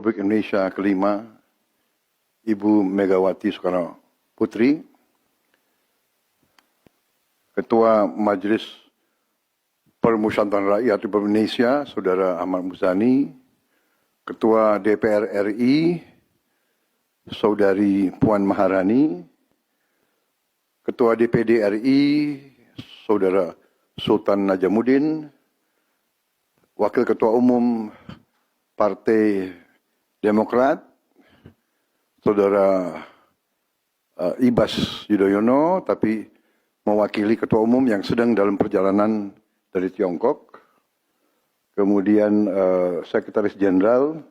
Republik Indonesia kelima, Ibu Megawati Soekarno Putri, Ketua Majelis Permusyawaratan Rakyat Republik Indonesia, Saudara Ahmad Muzani, Ketua DPR RI, Saudari Puan Maharani, Ketua DPD RI, Saudara Sultan Najamuddin, Wakil Ketua Umum Partai Demokrat, Saudara Ibas Yudhoyono, tapi mewakili Ketua Umum yang sedang dalam perjalanan dari Tiongkok. Kemudian Sekretaris Jenderal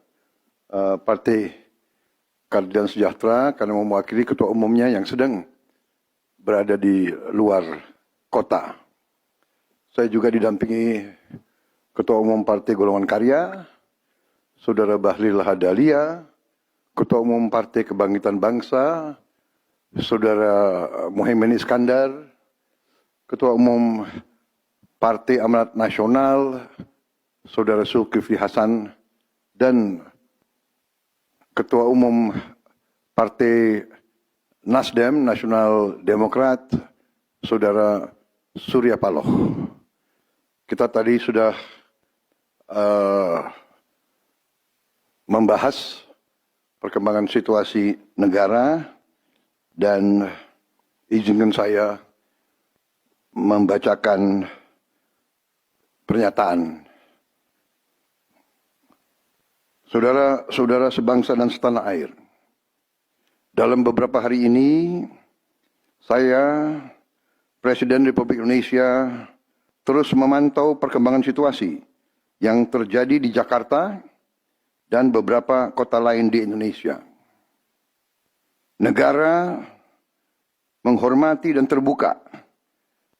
Partai Keadilan Sejahtera karena mewakili Ketua Umumnya yang sedang berada di luar kota. Saya juga didampingi Ketua Umum Partai Golongan Karya, Saudara Bahlil Lahadalia, Ketua Umum Partai Kebangkitan Bangsa, Saudara Muhaimin Iskandar, Ketua Umum Partai Amanat Nasional, Saudara Zulkifli Hasan, dan Ketua Umum Partai Nasdem, Nasional Demokrat, Saudara Surya Paloh. Kita tadi sudah membahas perkembangan situasi negara dan izinkan saya membacakan pernyataan. Saudara-saudara sebangsa dan setanah air, dalam beberapa hari ini saya, Presiden Republik Indonesia, terus memantau perkembangan situasi yang terjadi di Jakarta dan beberapa kota lain di Indonesia. Negara menghormati dan terbuka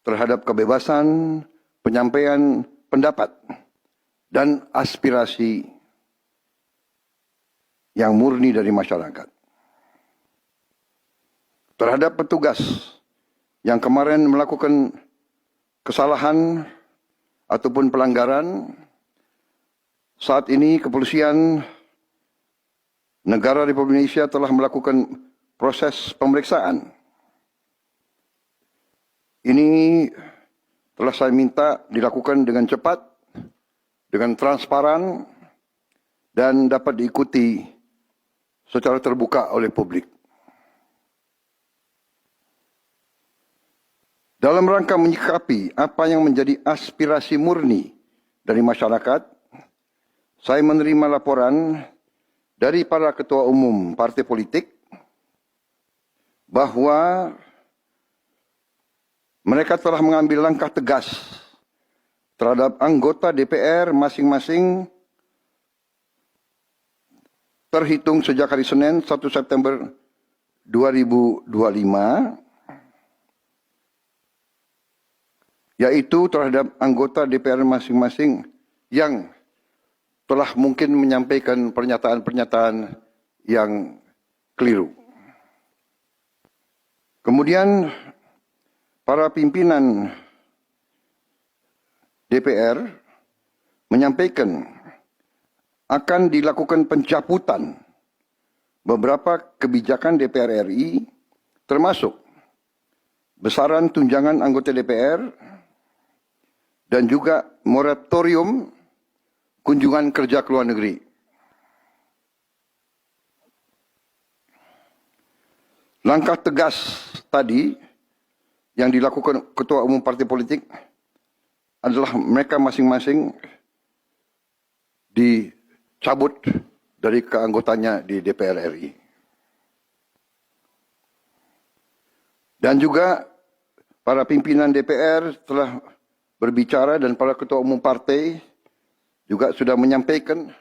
terhadap kebebasan penyampaian pendapat dan aspirasi yang murni dari masyarakat. Terhadap petugas yang kemarin melakukan kesalahan ataupun pelanggaran, saat ini kepolisian negara Republik Indonesia telah melakukan proses pemeriksaan. Ini telah saya minta dilakukan dengan cepat, dengan transparan, dan dapat diikuti secara terbuka oleh publik. Dalam rangka menyikapi apa yang menjadi aspirasi murni dari masyarakat, saya menerima laporan dari para ketua umum partai politik bahwa mereka telah mengambil langkah tegas terhadap anggota DPR masing-masing terhitung sejak hari Senin 1 September 2025, yaitu terhadap anggota DPR masing-masing yang telah mungkin menyampaikan pernyataan-pernyataan yang keliru. Kemudian para pimpinan DPR menyampaikan akan dilakukan pencabutan beberapa kebijakan DPR RI, termasuk besaran tunjangan anggota DPR dan juga moratorium kunjungan kerja ke luar negeri. Langkah tegas tadi yang dilakukan ketua umum partai politik adalah mereka masing-masing dicabut dari keanggotanya di DPR RI. Dan juga para pimpinan DPR telah berbicara dan para ketua umum partai juga sudah menyampaikan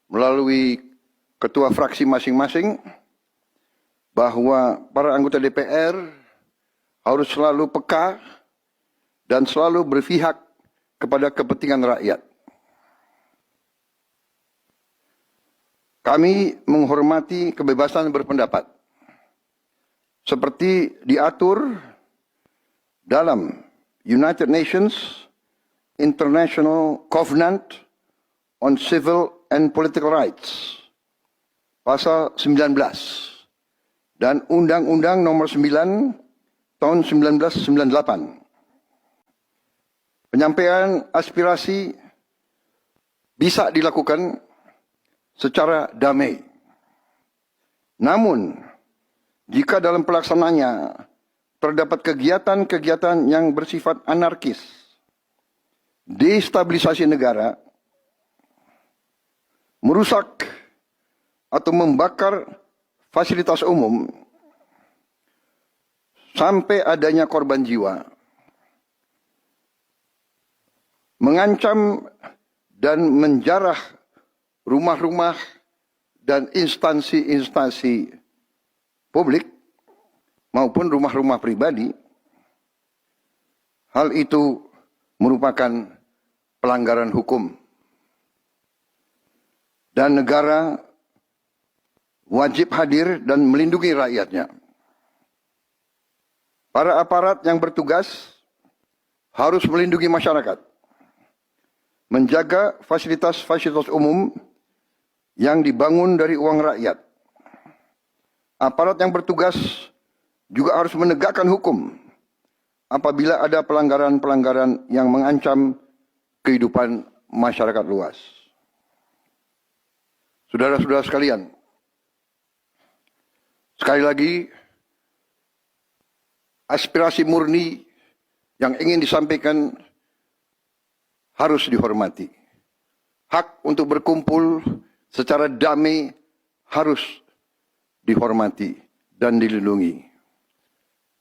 melalui ketua fraksi masing-masing bahwa para anggota DPR harus selalu peka dan selalu berpihak kepada kepentingan rakyat. Kami menghormati kebebasan berpendapat seperti diatur dalam United Nations International Covenant on Civil and Political Rights Pasal 19 dan Undang-Undang Nomor 9 Tahun 1998. Penyampaian aspirasi bisa dilakukan secara damai. Namun, jika dalam pelaksanaannya terdapat kegiatan-kegiatan yang bersifat anarkis, destabilisasi negara, merusak atau membakar fasilitas umum, sampai adanya korban jiwa, mengancam dan menjarah rumah-rumah dan instansi-instansi publik maupun rumah-rumah pribadi, hal itu merupakan pelanggaran hukum. Dan negara wajib hadir dan melindungi rakyatnya. Para aparat yang bertugas harus melindungi masyarakat, menjaga fasilitas-fasilitas umum yang dibangun dari uang rakyat. Aparat yang bertugas juga harus menegakkan hukum apabila ada pelanggaran-pelanggaran yang mengancam kehidupan masyarakat luas. Saudara-saudara sekalian, sekali lagi, aspirasi murni yang ingin disampaikan harus dihormati. Hak untuk berkumpul secara damai harus dihormati dan dilindungi.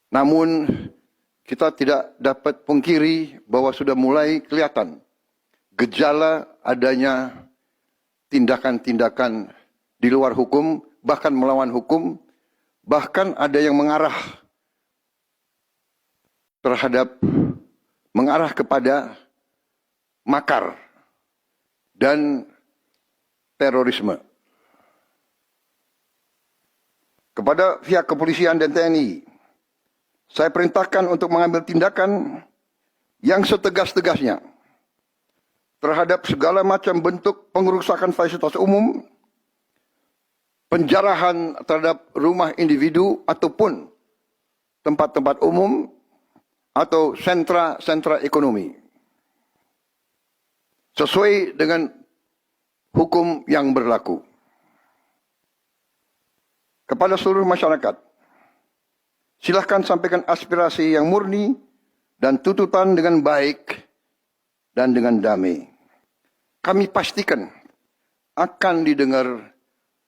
Namun, kita tidak dapat pungkiri bahwa sudah mulai kelihatan gejala adanya tindakan-tindakan di luar hukum, bahkan melawan hukum, bahkan ada yang mengarah kepada makar dan terorisme. Kepada pihak kepolisian dan TNI, saya perintahkan untuk mengambil tindakan yang setegas-tegasnya terhadap segala macam bentuk pengerusakan fasilitas umum, penjarahan terhadap rumah individu ataupun tempat-tempat umum atau sentra-sentra ekonomi, sesuai dengan hukum yang berlaku. Kepada seluruh masyarakat, silahkan sampaikan aspirasi yang murni dan tuntutan dengan baik dan dengan damai. Kami pastikan akan didengar,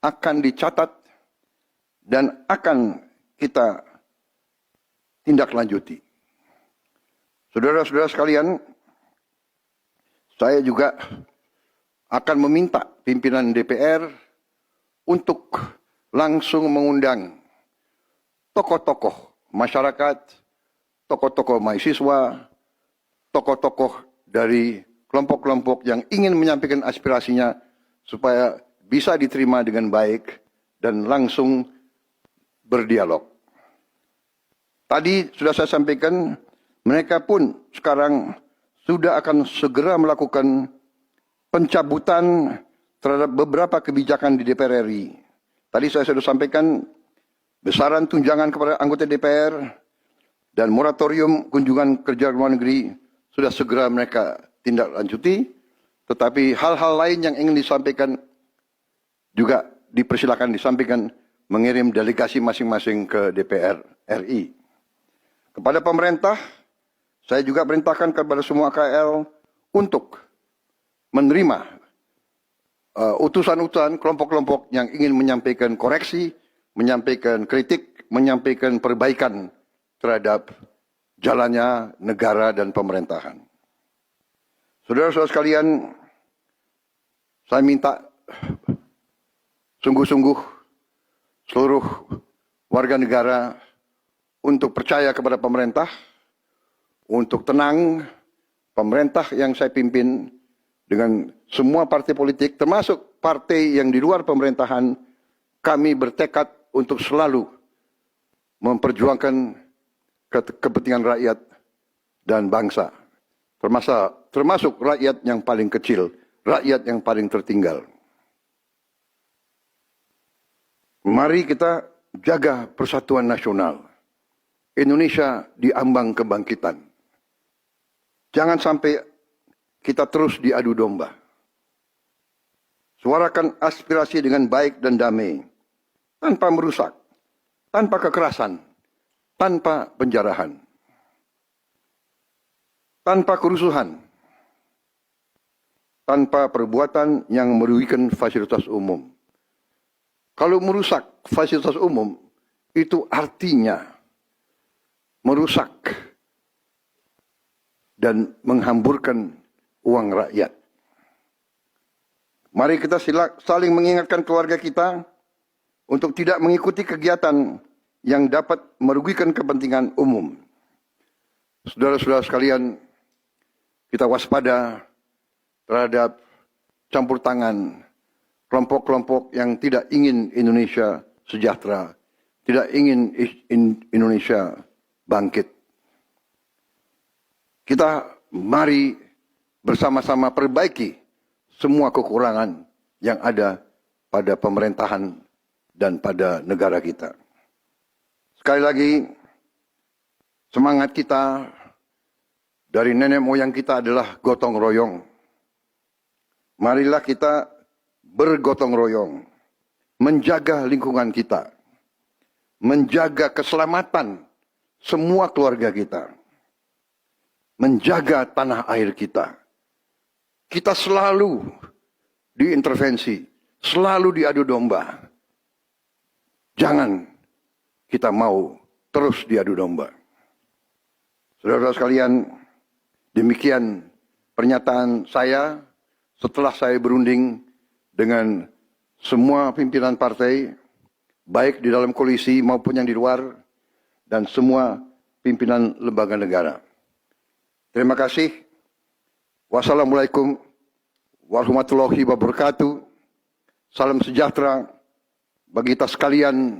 akan dicatat, dan akan kita tindak lanjuti. Saudara-saudara sekalian, saya juga akan meminta pimpinan DPR untuk langsung mengundang tokoh-tokoh masyarakat, tokoh-tokoh mahasiswa, tokoh-tokoh dari kelompok-kelompok yang ingin menyampaikan aspirasinya supaya bisa diterima dengan baik dan langsung berdialog. Tadi sudah saya sampaikan, mereka pun sekarang sudah akan segera melakukan pencabutan terhadap beberapa kebijakan di DPR RI. Tadi saya sudah sampaikan besaran tunjangan kepada anggota DPR dan moratorium kunjungan kerja luar negeri sudah segera mereka tindak lanjuti. Tetapi hal-hal lain yang ingin disampaikan juga dipersilakan disampaikan mengirim delegasi masing-masing ke DPR RI. Kepada pemerintah, saya juga perintahkan kepada semua KL untuk menerima utusan-utusan kelompok-kelompok yang ingin menyampaikan koreksi, menyampaikan kritik, menyampaikan perbaikan terhadap jalannya negara dan pemerintahan. Saudara-saudara sekalian, saya minta sungguh-sungguh seluruh warga negara untuk percaya kepada pemerintah, untuk tenang. Pemerintah yang saya pimpin dengan semua partai politik, termasuk partai yang di luar pemerintahan, kami bertekad untuk selalu memperjuangkan kepentingan rakyat dan bangsa. Termasuk rakyat yang paling kecil, rakyat yang paling tertinggal. Mari kita jaga persatuan nasional. Indonesia di ambang kebangkitan. Jangan sampai kita terus diadu domba. Suarakan aspirasi dengan baik dan damai, tanpa merusak, tanpa kekerasan, tanpa penjarahan, tanpa kerusuhan, tanpa perbuatan yang merugikan fasilitas umum. Kalau merusak fasilitas umum, itu artinya merusak dan menghamburkan uang rakyat. Mari kita saling mengingatkan keluarga kita untuk tidak mengikuti kegiatan yang dapat merugikan kepentingan umum. Saudara-saudara sekalian, kita waspada terhadap campur tangan kelompok-kelompok yang tidak ingin Indonesia sejahtera, tidak ingin Indonesia bangkit. Kita mari bersama-sama perbaiki semua kekurangan yang ada pada pemerintahan dan pada negara kita. Sekali lagi, semangat kita dari nenek moyang kita adalah gotong royong. Marilah kita bergotong royong, menjaga lingkungan kita, menjaga keselamatan semua keluarga kita, menjaga tanah air kita. Kita selalu diintervensi, selalu diadu domba. Jangan kita mau terus diadu domba. Saudara-saudara sekalian, demikian pernyataan saya setelah saya berunding dengan semua pimpinan partai, baik di dalam koalisi maupun yang di luar, dan semua pimpinan lembaga negara. Terima kasih. Wassalamualaikum warahmatullahi wabarakatuh. Salam sejahtera bagi kita sekalian.